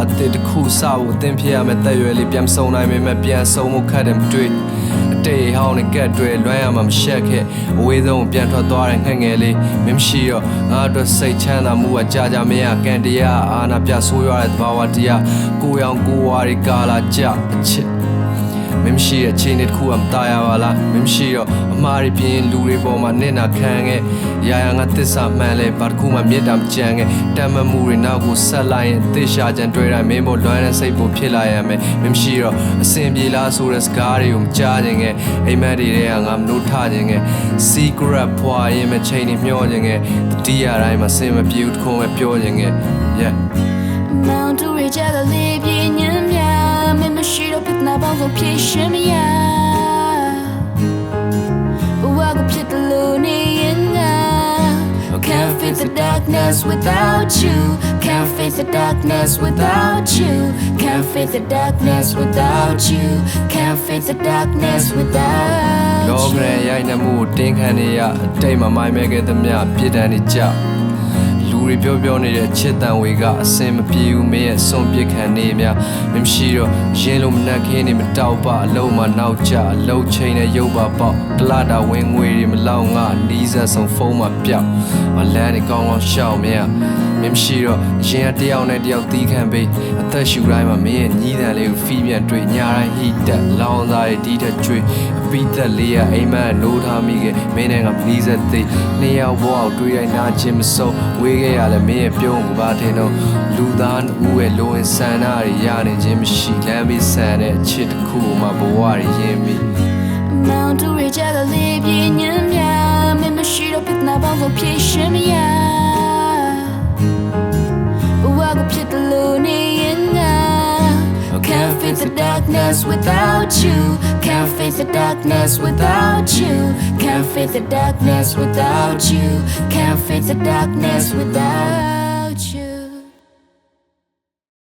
အသစ်တစ်ခုစဖို့အသင်ဖြစ်ရမယ်တက်ရွယ်လေးပြန်ဆုံနိုင်ပေမဲ့ပြန်ဆုံမှုခက်တယ်မတွေ့အတေးဟောင်းနဲ့ကက်တွေလွမ်းရမှာမရှက်ခဲ့အဝေးဆုံးပြန်ထွက်သွားတဲ့ငှက်ငယ်လေးမင်းမရှိတော့ငါအတွက်စိတ်ချမ်းသာမှုကကြာကြာမရကန်တရားအာနာပြဆိုးရွားတဲ့သဘာဝတရားကိုရောင်ကိုဝါရီကာလာကြအချစ်မင်းရှိတဲ့ချိန်တစ်ခုအမตายရပါလားမင်းရှိတော့အမှားတွေပြင်းလူတွေပေါ်မှာနစ်နာခံခဲ့ရာရာငါသစ္စာမှန်လဲဘာတစ်ခုမှမြတ်တာမကြံခဲ့တမ်းမမှုတွေနောက်ကိုဆက်လိုက်ရင်သစ္စာကြံတွေ့တိုင်းမင်းပေါ်လွမ်းတဲ့စိတ်ပေါ်ဖြစ်လာရမယ်မင်းရှိတော့အစင်ပြေလားဆိုတဲ့စကားတွေကိုမကြားခြင်းခဲ့အိမ်မက်တွေကငါမနှုတ်ထခြင်းခဲ့ secret ဖွာရင်မချိန်နေမျောခြင်းခဲ့တတိယတိုင်းမှာစင်မပြေဘူးတခုမှပြောခြင်းခဲ့ yeah Now to reach out the live in your meow me she don't pick na bang for patient me ya Walk up to the lonely in now Can't face the darkness without you Can't face the darkness without you Can't face the darkness without you Can't face the darkness without you လောကရဲ့ရိုက်နှမှုတင်းခံနေရအတိတ်မှာမိုင်းမဲခဲ့သမျှပြစ်ဒဏ်တွေကြလူတွေပြောနေတဲ့ချစ်တန်ဝေကအစင်မပြေဘူးမင်းရဲ့စွန့်ပစ်ခံနေများမင်းရှိတော့ရင်းလို့မနှက်ခင်းနေမတောက်ပါအလုံးမနောက်ကြအလုံးချိန်နဲ့ရုပ်ပါပေါက်တလတာဝင်ငွေတွေမလောက်ငါနီးစပ်ဆုံးဖုန်းမှာပြောက်မလန်းနေကောင်းကောင်းရှောက်မင်းမင်းရှိတော့ရင်တယောက်နဲ့တယောက်တီးခံပေးအသက်ရှူတိုင်းမှာမင်းရဲ့ညီးတန်လေးကိုဖီးပြန်တွေ့ညာတိုင်းဟိတက်လောင်းသားရဲ့ဒီထက်ကျွေးအပိသက်လေးရအိမ်မက်နိုးထားမိခဲ့မင်းနဲ့ငါနီးစပ်သေးနှစ်ယောက်ဘောက်တွေ့ရိုက်နာချင်းမဆုံးဝေးခဲ့ရလဲမင်းရဲ့ပြုံးကဘာထင်တော့လူသားဦးရဲ့လိုဝင်ဆန္ဒတွေရနေခြင်းမရှိလမ်းပြီးဆန်တဲ့အချစ်တစ်ခုမှဘဝတွေရင်းမိ Now to reach out the live in your meow me she don't pick na bang for patient me ya Walk up to the lonely in now Can't face the darkness without you Can't face the darkness without you Can't face the darkness without you Can't face the darkness without you